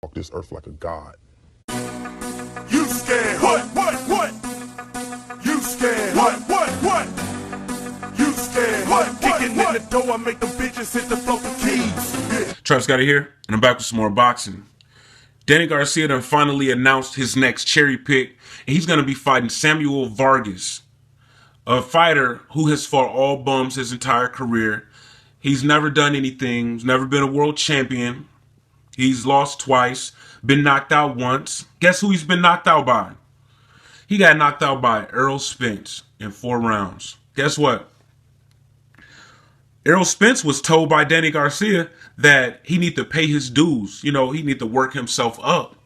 walk this earth like a god. You scared? What? You scared? What? You scared? What? Kicking in the door, I make the bitches hit the floor for keys. Yeah. Travis Scotty here, and I'm back with some more boxing. Danny Garcia done finally announced his next cherry pick, and he's going to be fighting Samuel Vargas, a fighter who has fought all bums his entire career. He's never done anything. He's never been a world champion. He's lost twice, been knocked out once. Guess who he's been knocked out by? He got knocked out by Errol Spence in 4 rounds. Guess what? Errol Spence was told by Danny Garcia that he need to pay his dues. You know, he need to work himself up.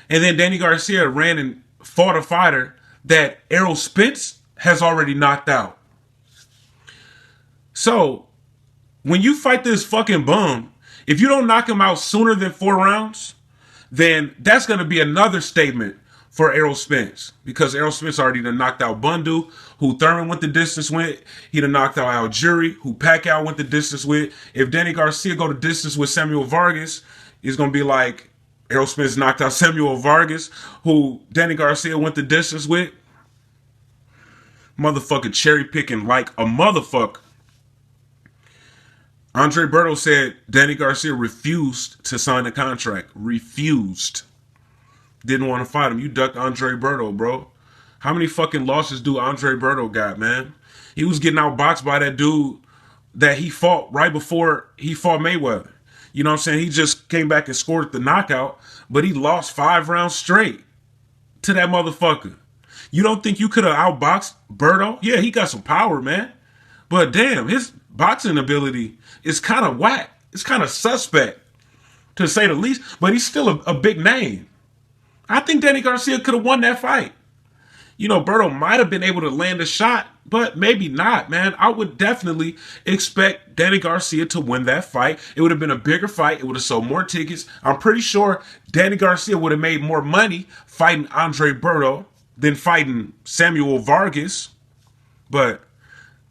And then Danny Garcia ran and fought a fighter that Errol Spence has already knocked out. So, when you fight this fucking bum, if you don't knock him out sooner than 4 rounds, then that's going to be another statement for Errol Spence. Because Errol Spence already done knocked out Bundu, who Thurman went the distance with. He done knocked out Algieri, who Pacquiao went the distance with. If Danny Garcia go the distance with Samuel Vargas, it's going to be like Errol Spence knocked out Samuel Vargas, who Danny Garcia went the distance with. Motherfucking cherry picking like a motherfucker. Andre Berto said Danny Garcia refused to sign the contract. Refused. Didn't want to fight him. You ducked Andre Berto, bro. How many fucking losses do Andre Berto got, man? He was getting outboxed by that dude that he fought right before he fought Mayweather. You know what I'm saying? He just came back and scored the knockout, but he lost 5 rounds straight to that motherfucker. You don't think you could have outboxed Berto? Yeah, he got some power, man. But damn, his boxing ability is kind of whack. It's kind of suspect, to say the least. But he's still a big name. I think Danny Garcia could have won that fight. You know, Berto might have been able to land a shot, but maybe not, man. I would definitely expect Danny Garcia to win that fight. It would have been a bigger fight. It would have sold more tickets. I'm pretty sure Danny Garcia would have made more money fighting Andre Berto than fighting Samuel Vargas. But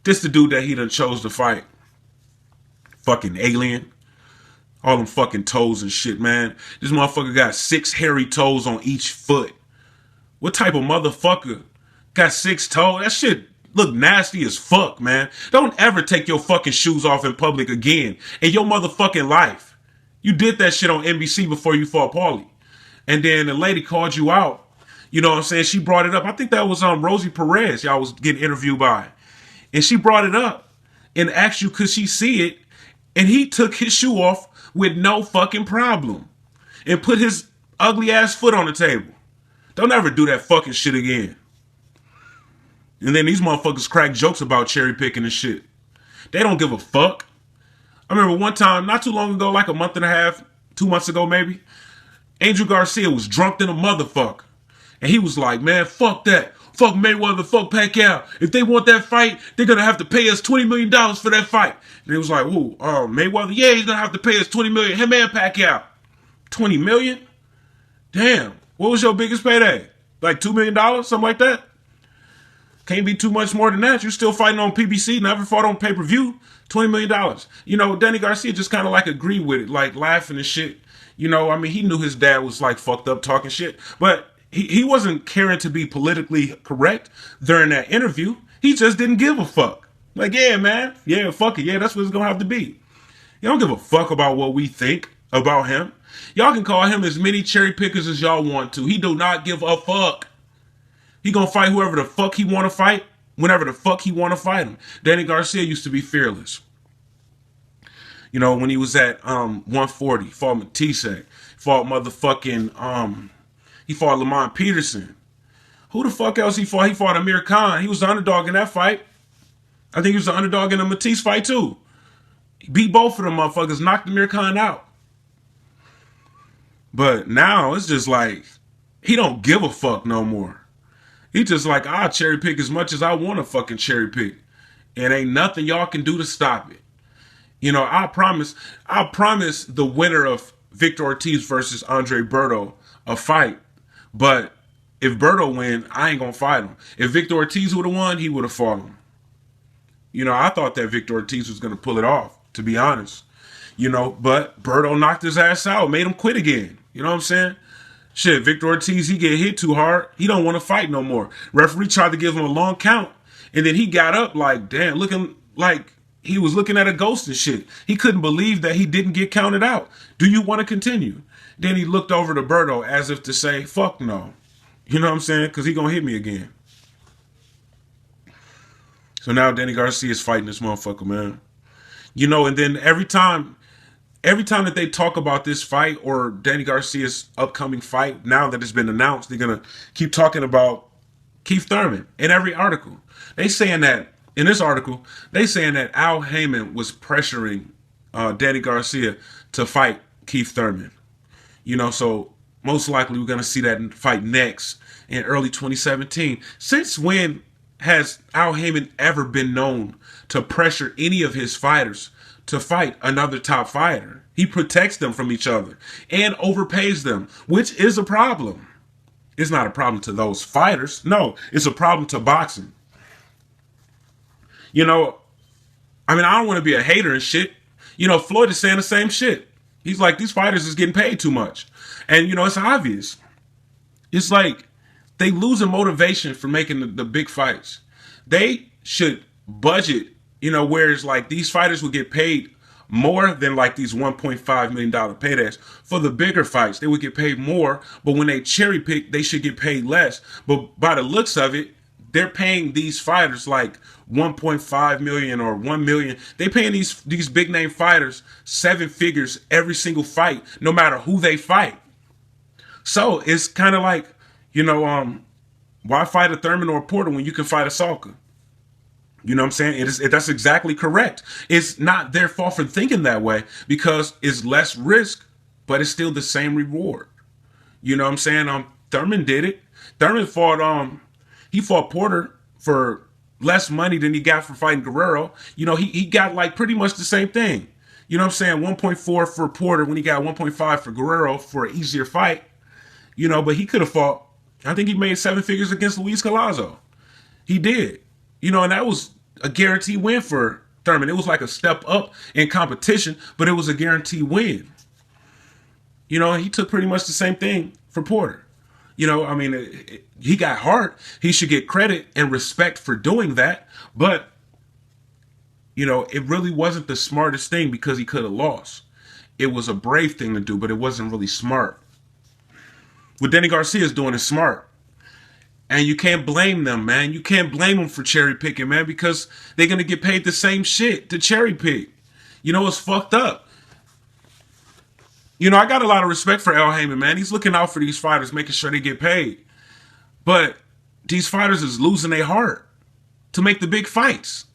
this the dude that he done chose to fight. Fucking alien. All them fucking toes and shit, man. This motherfucker got 6 hairy toes on each foot. What type of motherfucker got 6 toes? That shit look nasty as fuck, man. Don't ever take your fucking shoes off in public again in your motherfucking life. You did that shit on NBC before you fought Paulie. And then the lady called you out. You know what I'm saying? She brought it up. I think that was Rosie Perez y'all was getting interviewed by. And she brought it up and asked you could she see it. And he took his shoe off with no fucking problem and put his ugly ass foot on the table. Don't ever do that fucking shit again. And then these motherfuckers crack jokes about cherry picking and shit. They don't give a fuck. I remember one time, not too long ago, like a month and a half, 2 months ago maybe, Angel Garcia was drunk than a motherfucker. And he was like, man, fuck that. Fuck Mayweather, fuck Pacquiao. If they want that fight, they're going to have to pay us $20 million for that fight. And it was like, ooh, Mayweather? Yeah, he's going to have to pay us $20 million. Him and Pacquiao. $20 million? Damn. What was your biggest payday? Like $2 million? Something like that? Can't be too much more than that. You're still fighting on PBC, never fought on pay-per-view. $20 million. You know, Danny Garcia just kind of like agreed with it, like laughing and shit. You know, I mean, he knew his dad was like fucked up talking shit. But he wasn't caring to be politically correct during that interview. He just didn't give a fuck. Like, yeah, man. Yeah, fuck it. Yeah, that's what it's going to have to be. You don't give a fuck about what we think about him. Y'all can call him as many cherry pickers as y'all want to. He do not give a fuck. He going to fight whoever the fuck he want to fight, whenever the fuck he want to fight him. Danny Garcia used to be fearless. You know, when he was at 140, fought Matisse, fought motherfucking... He fought Lamont Peterson. Who the fuck else he fought? He fought Amir Khan. He was the underdog in that fight. I think he was the underdog in the Matisse fight too. He beat both of them motherfuckers, knocked Amir Khan out. But now it's just like, he don't give a fuck no more. He just like, I'll cherry pick as much as I want to fucking cherry pick. And ain't nothing y'all can do to stop it. You know, I promise the winner of Victor Ortiz versus Andre Berto a fight. But if Berto win, I ain't gonna fight him. If Victor Ortiz would have won, he would have fought him. You know, I thought that Victor Ortiz was gonna pull it off, to be honest. But Berto knocked his ass out, made him quit again. You know what I'm saying? Shit, Victor Ortiz, he get hit too hard. He don't want to fight no more. Referee tried to give him a long count, and then he got up like, damn, looking like he was looking at a ghost and shit. He couldn't believe that he didn't get counted out. Do you want to continue? Then he looked over to Berto as if to say, fuck no. You know what I'm saying? Because he going to hit me again. So now Danny Garcia is fighting this motherfucker, man. And then every time that they talk about this fight or Danny Garcia's upcoming fight, now that it's been announced, they're going to keep talking about Keith Thurman in every article. They saying that, in this article, they saying that Al Heyman was pressuring Danny Garcia to fight Keith Thurman. So most likely we're going to see that fight next in early 2017. Since when has Al Heyman ever been known to pressure any of his fighters to fight another top fighter? He protects them from each other and overpays them, which is a problem. It's not a problem to those fighters. No, it's a problem to boxing. I don't want to be a hater and shit. Floyd is saying the same shit. He's like, these fighters is getting paid too much. And, it's obvious. It's like they losing motivation for making the big fights. They should budget, whereas like these fighters would get paid more than like these $1.5 million paydays. For the bigger fights, they would get paid more, but when they cherry pick, they should get paid less. But by the looks of it, they're paying these fighters like 1.5 million or 1 million. They paying these big name fighters 7 figures every single fight, no matter who they fight. So it's kind of like, why fight a Thurman or a Porter when you can fight a Salka? You know what I'm saying? That's exactly correct. It's not their fault for thinking that way because it's less risk, but it's still the same reward. You know what I'm saying? Thurman did it. Thurman fought Porter for less money than he got for fighting Guerrero. He got like pretty much the same thing. You know what I'm saying? 1.4 for Porter when he got 1.5 for Guerrero for an easier fight. But he could have fought. I think he made 7 figures against Luis Collazo. He did. And that was a guaranteed win for Thurman. It was like a step up in competition, but it was a guaranteed win. He took pretty much the same thing for Porter. He got hard. He should get credit and respect for doing that. But, it really wasn't the smartest thing because he could have lost. It was a brave thing to do, but it wasn't really smart. What Danny Garcia is doing is smart. And you can't blame them, man. You can't blame them for cherry picking, man, because they're going to get paid the same shit to cherry pick. It's fucked up. I got a lot of respect for Al Heyman, man. He's looking out for these fighters, making sure they get paid. But these fighters is losing their heart to make the big fights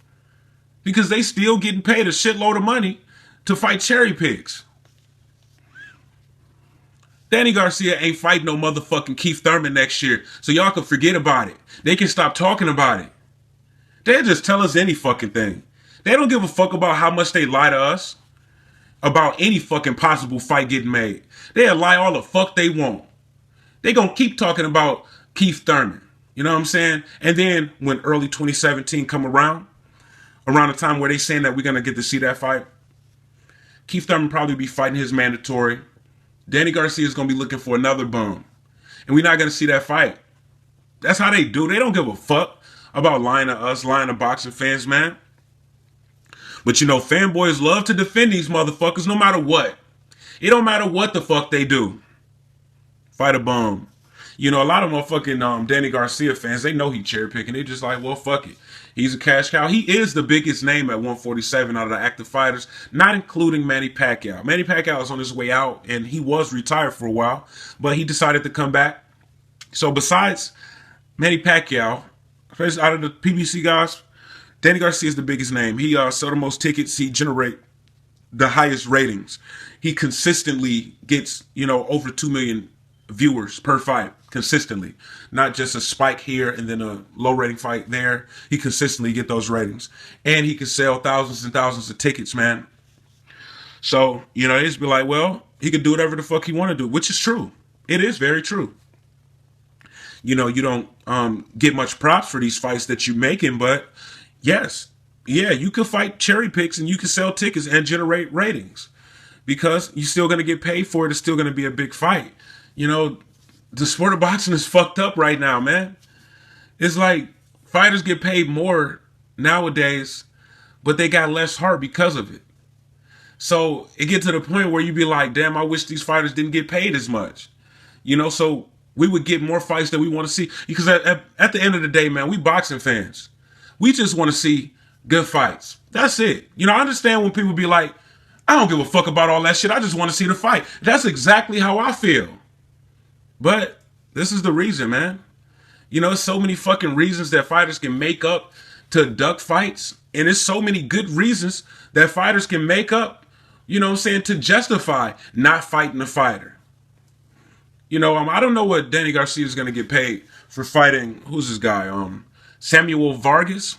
because they still getting paid a shitload of money to fight cherry picks. Danny Garcia ain't fighting no motherfucking Keith Thurman next year, so y'all can forget about it. They can stop talking about it. They'll just tell us any fucking thing. They don't give a fuck about how much they lie to us about any fucking possible fight getting made. They'll lie all the fuck they want. They gonna keep talking about Keith Thurman. You know what I'm saying? And then when early 2017 come around the time where they saying that we're gonna get to see that fight, Keith Thurman probably be fighting his mandatory. Danny Garcia is going to be looking for another bum. And we're not going to see that fight. That's how they do. They don't give a fuck about lying to us, lying to boxing fans, man. But fanboys love to defend these motherfuckers no matter what. It don't matter what the fuck they do. Fight a bum. A lot of motherfucking Danny Garcia fans, they know he cherry picking. They just like, well, fuck it. He's a cash cow. He is the biggest name at 147 out of the active fighters, not including Manny Pacquiao. Manny Pacquiao is on his way out, and he was retired for a while, but he decided to come back. So besides Manny Pacquiao, out of the PBC guys, Danny Garcia is the biggest name. He sold the most tickets. He generate the highest ratings. He consistently gets, over 2 million viewers per fight. Consistently, not just a spike here and then a low rating fight there. He consistently get those ratings, and he can sell thousands and thousands of tickets, man. So they just be like, well, he can do whatever the fuck he want to do, which is true. It is very true. You don't get much props for these fights that you're making, but yes, you can fight cherry picks and you can sell tickets and generate ratings. because you're still going to get paid for it. It's still going to be a big fight. You know, the sport of boxing is fucked up right now, man. It's like fighters get paid more nowadays, but they got less heart because of it. So it gets to the point where you be like, damn, I wish these fighters didn't get paid as much. You know, so we would get more fights that we want to see. Because at the end of the day, man, we boxing fans. We just want to see good fights. That's it. You know, I understand when people be like, I don't give a fuck about all that shit. I just want to see the fight. That's exactly how I feel. But this is the reason, man. You know, so many fucking reasons that fighters can make up to duck fights. And there's so many good reasons that fighters can make up, you know what I'm saying, to justify not fighting a fighter. You know, I don't know what Danny Garcia is going to get paid for fighting, who's this guy? Samuel Vargas.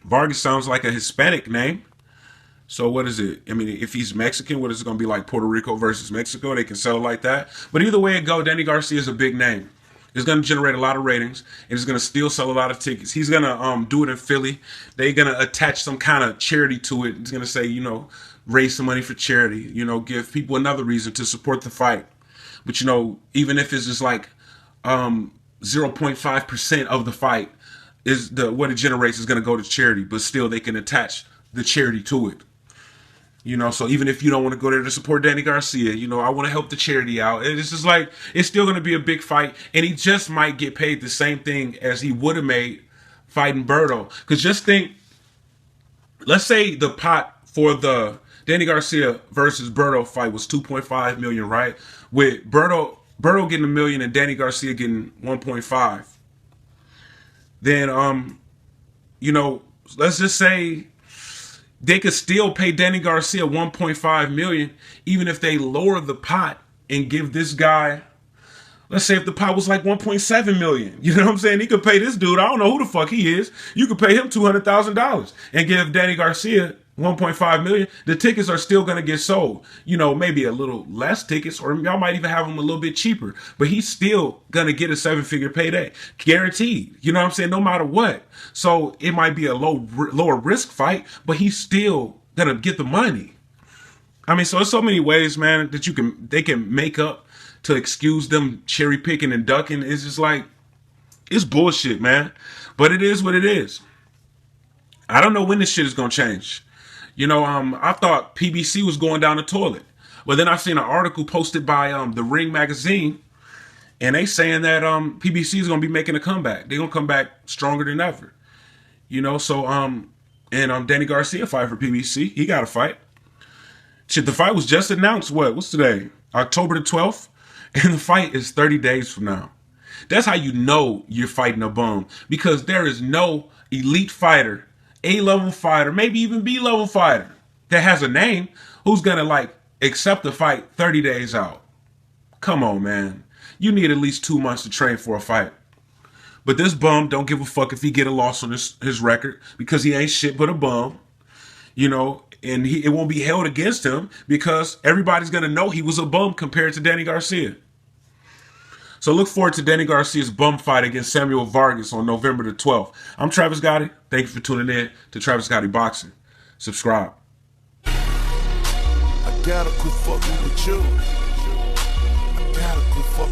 Vargas sounds like a Hispanic name. So what is it? I mean, if he's Mexican, what is it going to be like? Puerto Rico versus Mexico? They can sell it like that. But either way it go, Danny Garcia is a big name. It's going to generate a lot of ratings, and it's going to still sell a lot of tickets. He's going to do it in Philly. They're going to attach some kind of charity to it. It's going to say, you know, raise some money for charity, you know, give people another reason to support the fight. But, you know, even if it's just like 0.5% of the fight, is what it generates is going to go to charity, but still they can attach the charity to it. You know, so even if you don't want to go there to support Danny Garcia, you know, I want to help the charity out. It's just like, it's still going to be a big fight, and he just might get paid the same thing as he would have made fighting Berto. Because just think, let's say the pot for the Danny Garcia versus Berto fight was $2.5 million, right? With Berto getting $1 million and Danny Garcia getting 1.5. Then, you know, let's just say they could still pay Danny Garcia $1.5 million, even if they lower the pot and give this guy, let's say if the pot was like $1.7 million, you know what I'm saying? He could pay this dude, I don't know who the fuck he is, you could pay him $200,000 and give Danny Garcia $1.5 million. The tickets are still going to get sold. You know, maybe a little less tickets, or y'all might even have them a little bit cheaper, but he's still going to get a 7-figure payday. Guaranteed. You know what I'm saying? No matter what. So it might be a lower risk fight, but he's still going to get the money. I mean, so there's so many ways, man, that they can make up to excuse them cherry picking and ducking. It's just like, it's bullshit, man. But it is what it is. I don't know when this shit is going to change. You know, I thought PBC was going down the toilet. But then I seen an article posted by The Ring magazine, and they saying that PBC is going to be making a comeback. They're going to come back stronger than ever. You know, so, and Danny Garcia fight for PBC. He got a fight. Shit, the fight was just announced, what's today? October the 12th? And the fight is 30 days from now. That's how you know you're fighting a bum. Because there is no elite fighter, A-level fighter, maybe even B-level fighter that has a name who's going to, like, accept the fight 30 days out. Come on, man. You need at least 2 months to train for a fight. But this bum don't give a fuck if he get a loss on his record, because he ain't shit but a bum. You know, and it won't be held against him because everybody's going to know he was a bum compared to Danny Garcia. So look forward to Danny Garcia's bum fight against Samuel Vargas on November the 12th. I'm Travis Gotti. Thank you for tuning in to Travis Gotti Boxing. Subscribe. I gotta quit fucking with you. I gotta quit fucking